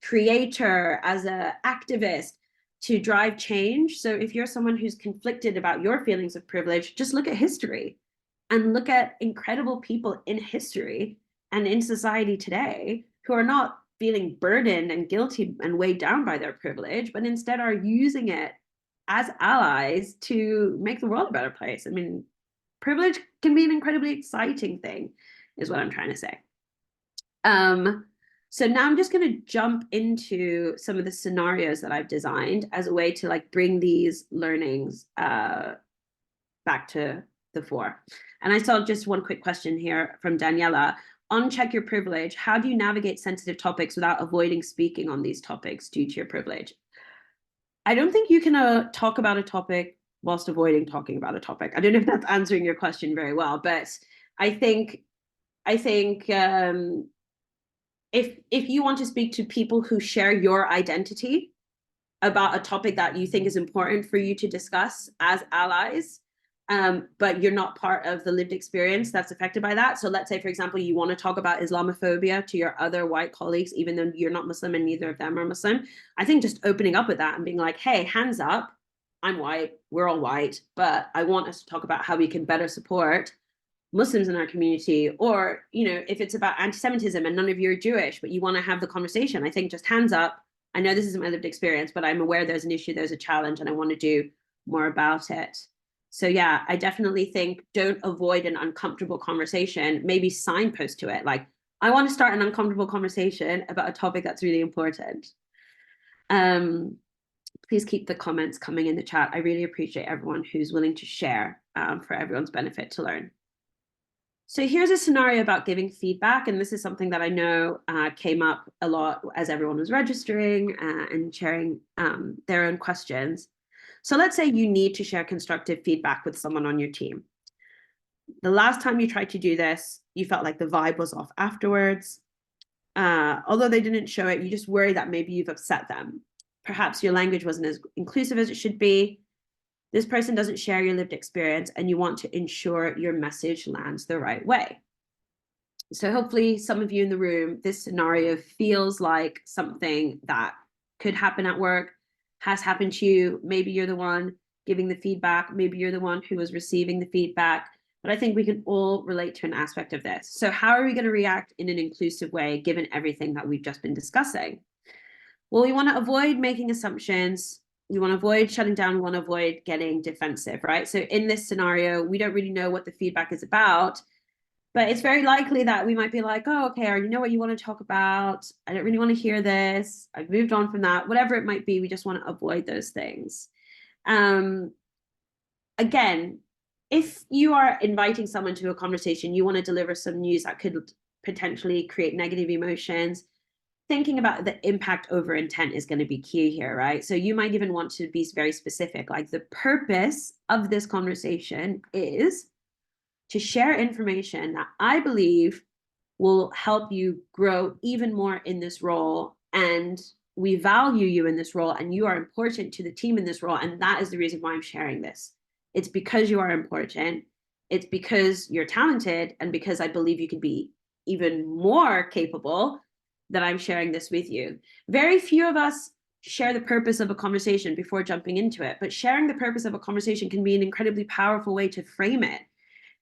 Speaker 1: creator, as an activist to drive change. So if you're someone who's conflicted about your feelings of privilege, just look at history and look at incredible people in history and in society today who are not feeling burdened and guilty and weighed down by their privilege, but instead are using it as allies to make the world a better place. I mean, privilege can be an incredibly exciting thing, is what I'm trying to say. So now I'm just going to jump into some of the scenarios that I've designed as a way to like bring these learnings back to the fore. And I saw just one quick question here from Daniela. On Check Your Privilege, how do you navigate sensitive topics without avoiding speaking on these topics due to your privilege? I don't think you can talk about a topic whilst avoiding talking about a topic. I don't know if that's answering your question very well, but I think if you want to speak to people who share your identity about a topic that you think is important for you to discuss as allies, but you're not part of the lived experience that's affected by that. So let's say, for example, you want to talk about Islamophobia to your other white colleagues, even though you're not Muslim and neither of them are Muslim. I think just opening up with that and being like, hey, hands up, I'm white, we're all white, but I want us to talk about how we can better support Muslims in our community. Or, you know, if it's about anti-Semitism and none of you are Jewish, but you want to have the conversation, I think just hands up. I know this isn't my lived experience, but I'm aware there's an issue, there's a challenge, and I want to do more about it. So yeah, I definitely think don't avoid an uncomfortable conversation, maybe signpost to it. Like, I want to start an uncomfortable conversation about a topic that's really important. Please keep the comments coming in the chat. I really appreciate everyone who's willing to share for everyone's benefit to learn. So here's a scenario about giving feedback, and this is something that I know came up a lot as everyone was registering and sharing their own questions. So let's say you need to share constructive feedback with someone on your team. The last time you tried to do this, you felt like the vibe was off afterwards. Although they didn't show it, you just worry that maybe you've upset them. Perhaps your language wasn't as inclusive as it should be. This person doesn't share your lived experience, and you want to ensure your message lands the right way. So hopefully some of you in the room, this scenario feels like something that could happen at work, has happened to you. Maybe you're the one giving the feedback. Maybe you're the one who was receiving the feedback. But I think we can all relate to an aspect of this. So how are we going to react in an inclusive way, given everything that we've just been discussing? Well, we want to avoid making assumptions. We want to avoid shutting down. We want to avoid getting defensive, right? So in this scenario, we don't really know what the feedback is about, but it's very likely that we might be like, oh, okay, I already know what you want to talk about. I don't really want to hear this. I've moved on from that. Whatever it might be, we just want to avoid those things. Again, if you are inviting someone to a conversation, you want to deliver some news that could potentially create negative emotions, thinking about the impact over intent is going to be key here, right? So you might even want to be very specific, like the purpose of this conversation is to share information that I believe will help you grow even more in this role. And we value you in this role, and you are important to the team in this role. And that is the reason why I'm sharing this. It's because you are important. It's because you're talented, and because I believe you can be even more capable that I'm sharing this with you. Very few of us share the purpose of a conversation before jumping into it. But sharing the purpose of a conversation can be an incredibly powerful way to frame it.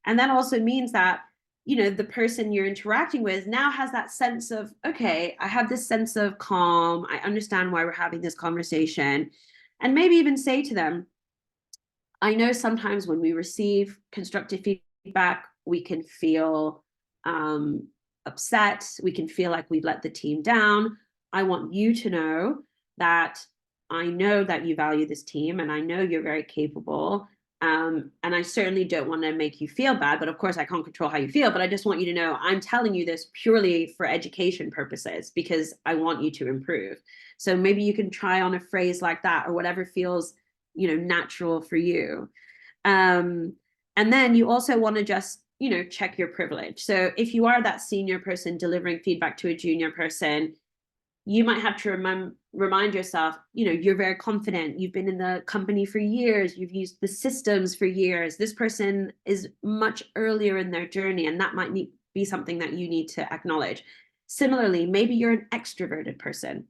Speaker 1: And that also means that, you know, the person you're interacting with now has that sense of, okay, I have this sense of calm. I understand why we're having this conversation. And maybe even say to them, I know sometimes when we receive constructive feedback, we can feel upset. We can feel like we've let the team down. I want you to know that I know that you value this team and I know you're very capable. And I certainly don't want to make you feel bad, but of course I can't control how you feel, but I just want you to know I'm telling you this purely for education purposes because I want you to improve. So maybe you can try on a phrase like that or whatever feels, you know, natural for you. And then you also want to just, you know, check your privilege. So if you are that senior person delivering feedback to a junior person, you might have to remind yourself, you know, you're very confident. You've been in the company for years. You've used the systems for years. This person is much earlier in their journey, and that might be something that you need to acknowledge. Similarly, maybe you're an extroverted person,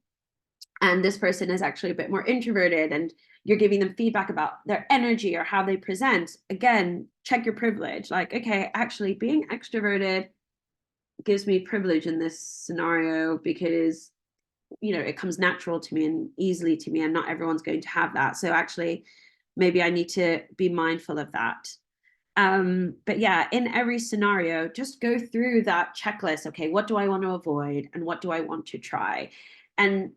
Speaker 1: and this person is actually a bit more introverted, and you're giving them feedback about their energy or how they present. Again, check your privilege. Like, okay, actually being extroverted gives me privilege in this scenario because, you know, it comes natural to me and easily to me, and not everyone's going to have that. So actually, maybe I need to be mindful of that. But yeah, in every scenario, just go through that checklist. Okay, what do I want to avoid and what do I want to try? And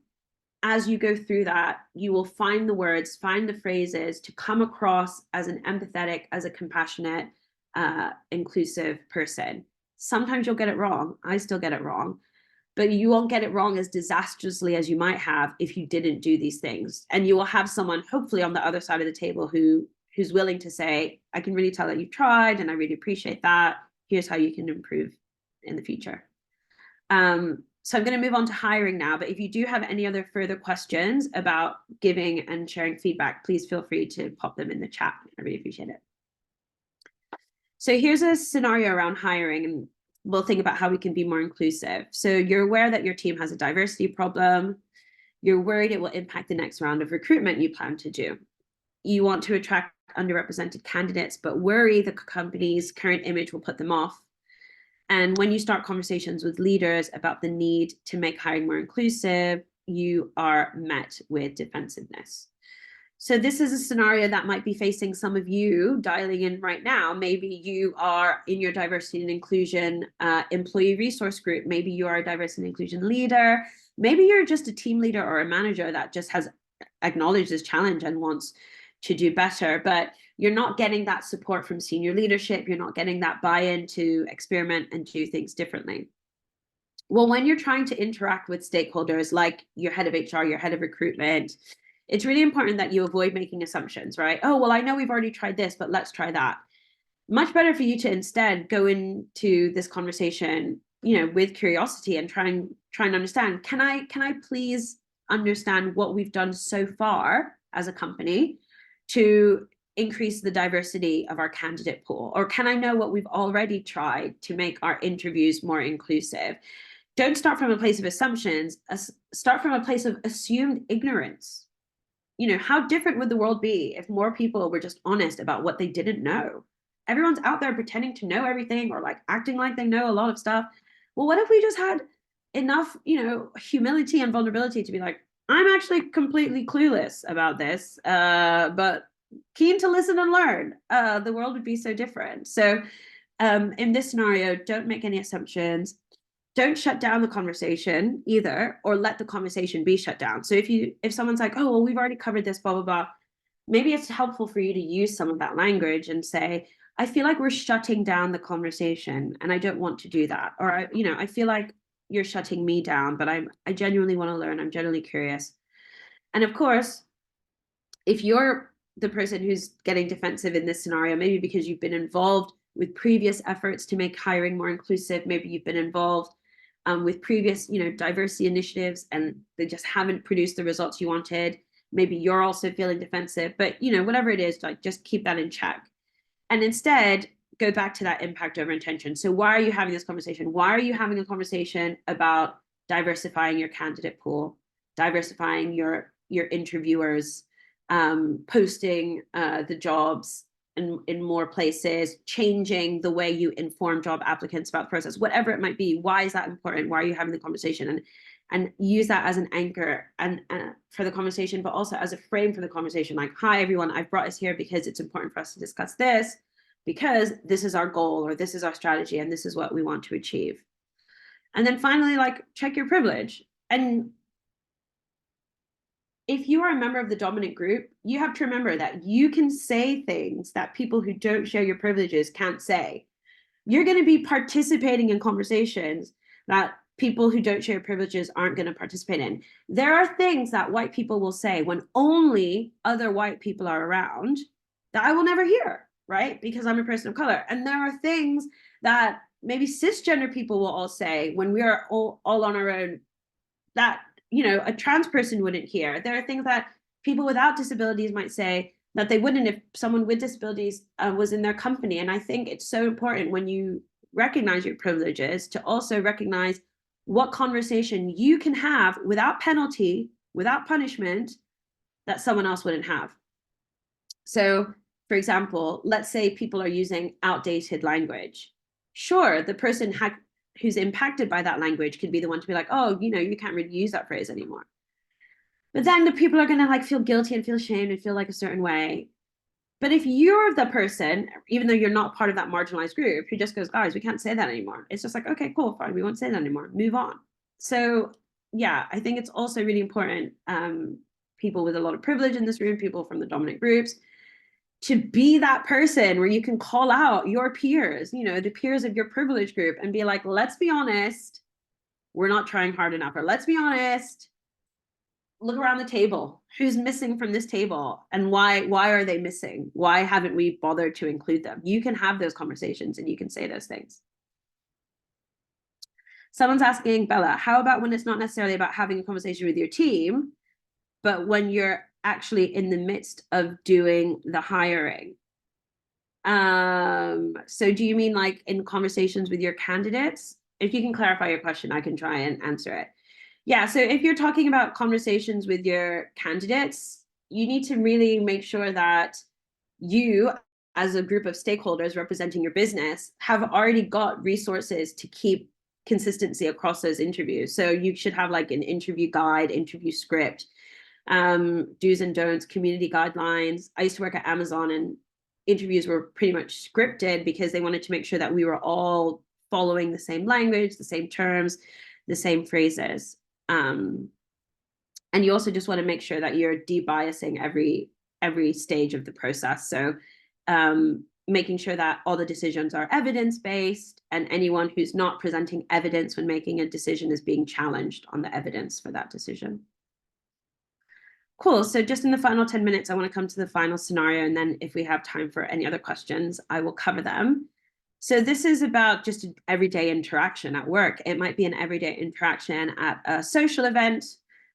Speaker 1: as you go through that, you will find the words, find the phrases to come across as an empathetic, as a compassionate, inclusive person. Sometimes you'll get it wrong. I still get it wrong, but you won't get it wrong as disastrously as you might have if you didn't do these things. And you will have someone hopefully on the other side of the table who's willing to say, I can really tell that you've tried and I really appreciate that. Here's how you can improve in the future. So I'm going to move on to hiring now, but if you do have any other further questions about giving and sharing feedback, please feel free to pop them in the chat. I really appreciate it. So here's a scenario around hiring, and we'll think about how we can be more inclusive. So you're aware that your team has a diversity problem. You're worried it will impact the next round of recruitment you plan to do. You want to attract underrepresented candidates, but worry the company's current image will put them off. And when you start conversations with leaders about the need to make hiring more inclusive, you are met with defensiveness. So this is a scenario that might be facing some of you dialing in right now. Maybe you are in your diversity and inclusion employee resource group. Maybe you are a diversity and inclusion leader. Maybe you're just a team leader or a manager that just has acknowledged this challenge and wants to do better, but you're not getting that support from senior leadership. You're not getting that buy-in to experiment and do things differently. Well, when you're trying to interact with stakeholders like your head of HR, your head of recruitment, it's really important that you avoid making assumptions, right? Oh, well, I know we've already tried this, but let's try that. Much better for you to instead go into this conversation, you know, with curiosity and try and understand, can I please understand what we've done so far as a company to increase the diversity of our candidate pool? Or can I know what we've already tried to make our interviews more inclusive? Don't start from a place of assumptions, start from a place of assumed ignorance. You know, how different would the world be if more people were just honest about what they didn't know? Everyone's out there pretending to know everything or like acting like they know a lot of stuff. Well, what if we just had enough, you know, humility and vulnerability to be like, I'm actually completely clueless about this, but keen to listen and learn. The world would be so different. So in this scenario, don't make any assumptions. Don't shut down the conversation either, or let the conversation be shut down. So if someone's like, oh, well, we've already covered this, blah, blah, blah, maybe it's helpful for you to use some of that language and say, I feel like we're shutting down the conversation and I don't want to do that. Or, you know, I feel like you're shutting me down, but I genuinely want to learn. I'm genuinely curious. And of course, if you're the person who's getting defensive in this scenario, maybe because you've been involved with previous efforts to make hiring more inclusive, maybe you've been involved with previous, you know, diversity initiatives and they just haven't produced the results you wanted. Maybe you're also feeling defensive, but you know, whatever it is, like just keep that in check. And instead, go back to that impact over intention. So why are you having this conversation? Why are you having a conversation about diversifying your candidate pool, diversifying your your interviewers, posting the jobs in more places, changing the way you inform job applicants about the process, whatever it might be. Why is that important? Why are you having the conversation? And use that as an anchor and for the conversation, but also as a frame for the conversation. Like, hi, everyone, I've brought us here because it's important for us to discuss this, because this is our goal, or this is our strategy, and this is what we want to achieve. And then finally, like, check your privilege. And if you are a member of the dominant group, you have to remember that you can say things that people who don't share your privileges can't say. You're going to be participating in conversations that people who don't share privileges aren't going to participate in. There are things that white people will say when only other white people are around that I will never hear, right? Because I'm a person of color. And there are things that maybe cisgender people will all say when we are all on our own that, you know, a trans person wouldn't hear. There are things that people without disabilities might say that they wouldn't if someone with disabilities was in their company. And I think it's so important when you recognize your privileges to also recognize what conversation you can have without penalty, without punishment, that someone else wouldn't have. So, for example, let's say people are using outdated language. Sure, the person who's impacted by that language could be the one to be like, oh, you know, you can't really use that phrase anymore. But then the people are going to like feel guilty and feel shame and feel like a certain way. But if you're the person, even though you're not part of that marginalized group, who just goes, guys, we can't say that anymore. It's just like, okay, cool, fine, we won't say that anymore. Move on. So yeah, I think it's also really important, people with a lot of privilege in this room, people from the dominant groups, to be that person where you can call out your peers, you know, the peers of your privilege group, and be like, let's be honest, we're not trying hard enough. Or let's be honest, look around the table. Who's missing from this table, and why are they missing? Why haven't we bothered to include them? You can have those conversations and you can say those things. Someone's asking, Bella, how about when it's not necessarily about having a conversation with your team, but when you're actually in the midst of doing the hiring? So do you mean like in conversations with your candidates? If you can clarify your question, I can try and answer it. Yeah, so if you're talking about conversations with your candidates, you need to really make sure that you, as a group of stakeholders representing your business, have already got resources to keep consistency across those interviews. So you should have like an interview guide, interview script, do's and don'ts, community guidelines. I used to work at Amazon, and interviews were pretty much scripted because they wanted to make sure that we were all following the same language, the same terms, the same phrases. And you also just want to make sure that you're debiasing every stage of the process. So making sure that all the decisions are evidence-based, and anyone who's not presenting evidence when making a decision is being challenged on the evidence for that decision. Cool. So just in the final 10 minutes, I want to come to the final scenario. And then if we have time for any other questions, I will cover them. So this is about just an everyday interaction at work. It might be an everyday interaction at a social event.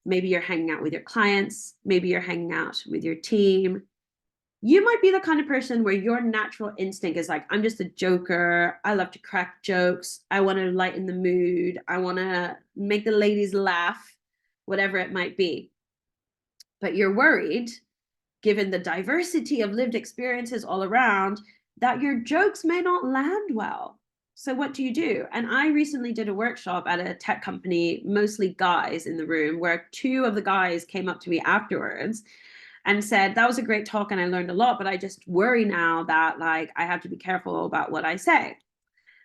Speaker 1: Maybe you're hanging out with your clients. Maybe you're hanging out with your team. You might be the kind of person where your natural instinct is like, I'm just a joker. I love to crack jokes. I want to lighten the mood. I want to make the ladies laugh, whatever it might be. But you're worried, given the diversity of lived experiences all around, that your jokes may not land well. So what do you do? And I recently did a workshop at a tech company, mostly guys in the room, where two of the guys came up to me afterwards and said, that was a great talk and I learned a lot, but I just worry now that like I have to be careful about what I say.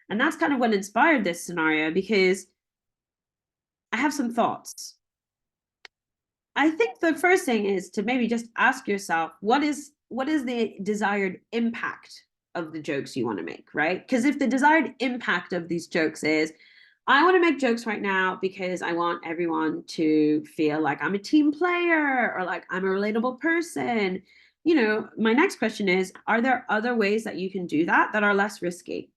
Speaker 1: And that's kind of what inspired this scenario, because I have some thoughts. I think the first thing is to maybe just ask yourself, what is the desired impact of the jokes you want to make, right? Because if the desired impact of these jokes is, I want to make jokes right now because I want everyone to feel like I'm a team player or like I'm a relatable person, you know, my next question is, are there other ways that you can do that that are less risky?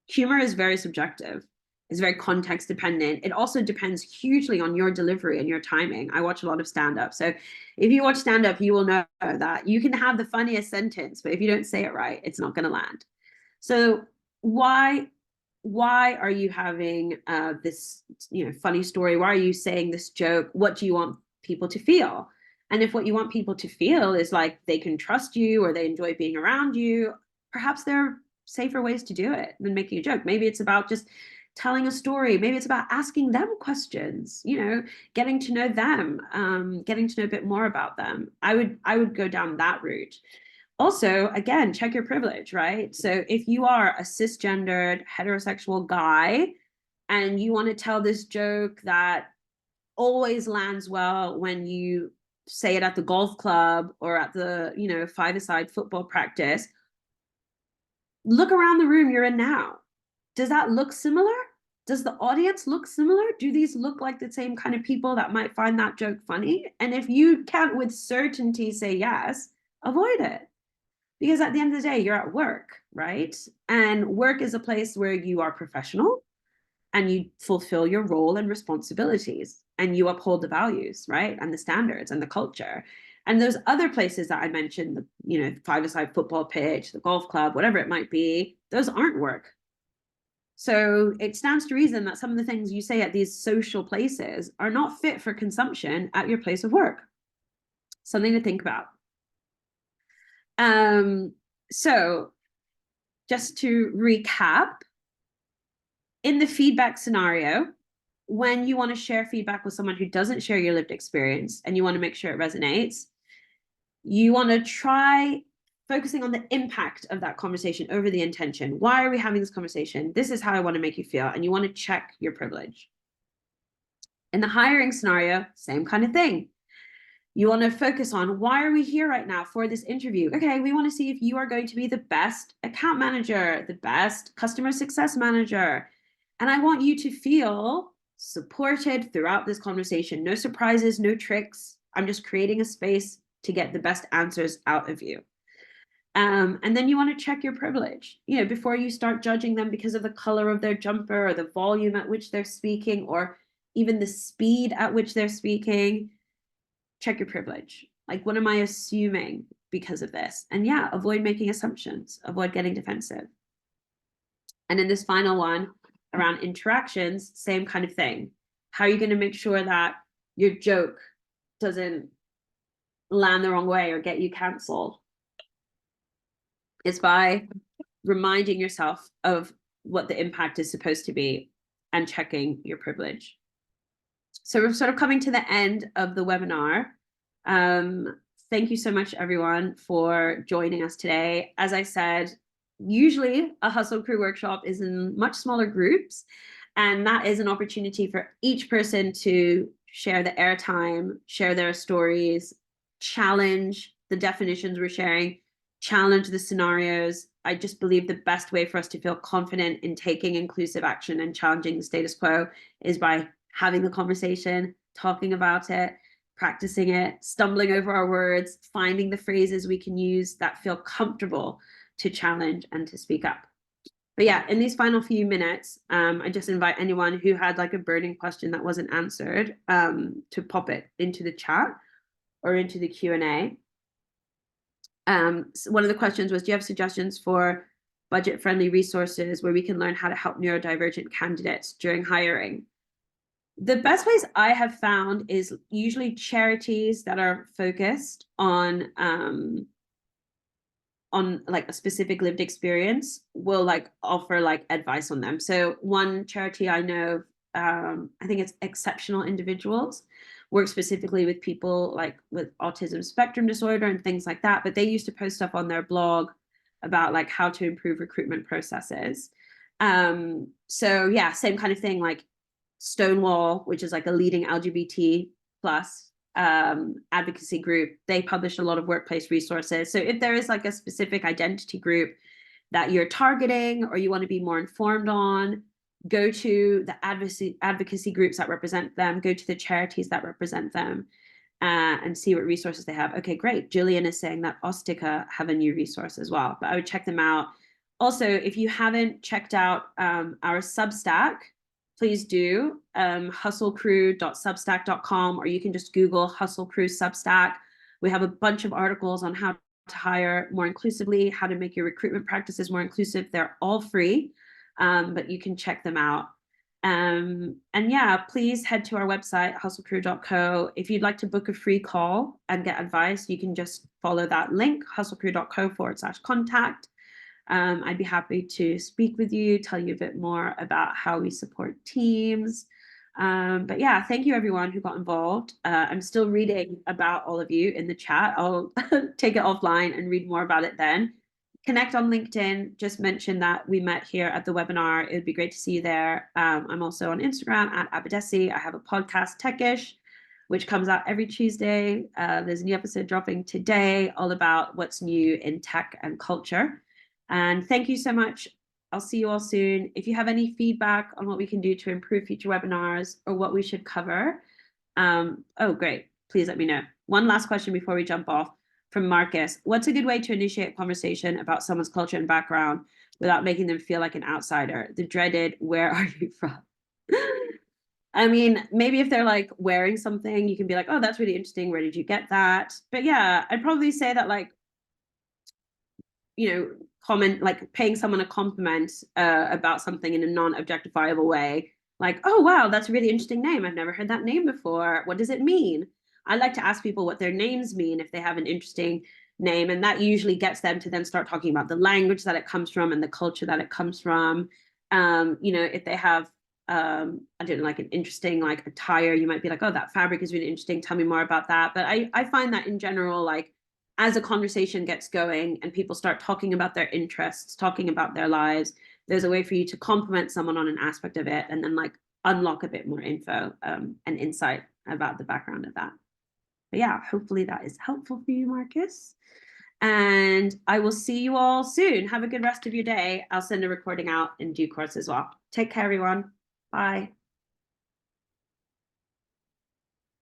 Speaker 1: Humor is very subjective. It's very context dependent. It also depends hugely on your delivery and your timing. I watch a lot of stand-up. So if you watch stand-up, you will know that you can have the funniest sentence, but if you don't say it right, it's not going to land. So why are you having this, you know, funny story? Why are you saying this joke? What do you want people to feel? And if what you want people to feel is like they can trust you or they enjoy being around you, perhaps there are safer ways to do it than making a joke. Maybe it's about just telling a story. Maybe it's about asking them questions, getting to know them, getting to know a bit more about them. I would go down that route. Also, again, check your privilege, right? So if you are a cisgendered heterosexual guy and you want to tell this joke that always lands well when you say it at the golf club or at the five-a-side football practice, look around the room you're in now. Does that look similar? Does the audience look similar? Do these look like the same kind of people that might find that joke funny? And if you can't with certainty say yes, avoid it. Because at the end of the day, you're at work, right? And work is a place where you are professional and you fulfill your role and responsibilities and you uphold the values, right? And the standards and the culture. And those other places that I mentioned, the five-a-side football pitch, the golf club, whatever it might be, those aren't work. So it stands to reason that some of the things you say at these social places are not fit for consumption at your place of work. Something to think about. So just to recap, in the feedback scenario, when you want to share feedback with someone who doesn't share your lived experience and you want to make sure it resonates, you want to try focusing on the impact of that conversation over the intention. Why are we having this conversation? This is how I want to make you feel. And you want to check your privilege. In the hiring scenario, same kind of thing. You want to focus on why are we here right now for this interview? Okay, we want to see if you are going to be the best account manager, the best customer success manager. And I want you to feel supported throughout this conversation. No surprises, no tricks. I'm just creating a space to get the best answers out of you. And then you want to check your privilege, before you start judging them because of the color of their jumper or the volume at which they're speaking or even the speed at which they're speaking. Check your privilege. Like, what am I assuming because of this? And yeah, avoid making assumptions, avoid getting defensive. And in this final one around interactions, same kind of thing. How are you going to make sure that your joke doesn't land the wrong way or get you canceled? It's by reminding yourself of what the impact is supposed to be and checking your privilege. So we're sort of coming to the end of the webinar. Thank you so much, everyone, for joining us today. As I said, usually a Hustle Crew workshop is in much smaller groups, and that is an opportunity for each person to share the airtime, share their stories, challenge the definitions we're sharing, challenge the scenarios. I just believe the best way for us to feel confident in taking inclusive action and challenging the status quo is by having the conversation, talking about it, practicing it, stumbling over our words, finding the phrases we can use that feel comfortable to challenge and to speak up. But yeah, in these final few minutes, I just invite anyone who had like a burning question that wasn't answered to pop it into the chat or into the Q&A. So one of the questions was, do you have suggestions for budget-friendly resources where we can learn how to help neurodivergent candidates during hiring? The best ways I have found is usually charities that are focused on like a specific lived experience will like offer like advice on them. So one charity I know, I think it's Exceptional Individuals, work specifically with people like with autism spectrum disorder and things like that. But they used to post stuff on their blog about like how to improve recruitment processes. So yeah, same kind of thing, like Stonewall, which is like a leading LGBT plus advocacy group. They publish a lot of workplace resources. So if there is like a specific identity group that you're targeting or you want to be more informed on, go to the advocacy groups that represent them, go to the charities that represent them, and see what resources they have. Okay, great. Jillian is saying that Ostica have a new resource as well, but I would check them out. Also, if you haven't checked out our Substack, please do, hustlecrew.substack.com, or you can just Google Hustle Crew Substack. We have a bunch of articles on how to hire more inclusively, how to make your recruitment practices more inclusive. They're all free, but you can check them out. And yeah, please head to our website, hustlecrew.co. If you'd like to book a free call and get advice, you can just follow that link, hustlecrew.co/contact. I'd be happy to speak with you, tell you a bit more about how we support teams. But yeah, thank you everyone who got involved. I'm still reading about all of you in the chat. I'll take it offline and read more about it then. Connect on LinkedIn. Just mention that we met here at the webinar. It would be great to see you there. I'm also on Instagram at Abadesi. I have a podcast, Techish, which comes out every Tuesday. There's a new episode dropping today, all about what's new in tech and culture. And thank you so much. I'll see you all soon. If you have any feedback on what we can do to improve future webinars or what we should cover, oh, great. Please let me know. One last question before we jump off from Marcus. What's a good way to initiate a conversation about someone's culture and background without making them feel like an outsider? The dreaded, where are you from? I mean, maybe if they're like wearing something, you can be like, oh, that's really interesting. Where did you get that? But yeah, I'd probably say that like, comment, like paying someone a compliment about something in a non-objectifiable way. Like, oh, wow, that's a really interesting name. I've never heard that name before. What does it mean? I like to ask people what their names mean if they have an interesting name. And that usually gets them to then start talking about the language that it comes from and the culture that it comes from. If they have, I don't know, like an interesting like attire, you might be like, oh, that fabric is really interesting. Tell me more about that. But I find that in general, like, as a conversation gets going and people start talking about their interests, talking about their lives, there's a way for you to compliment someone on an aspect of it and then like unlock a bit more info and insight about the background of that. But yeah, hopefully that is helpful for you, Marcus. And I will see you all soon. Have a good rest of your day. I'll send a recording out in due course as well. Take care, everyone. Bye.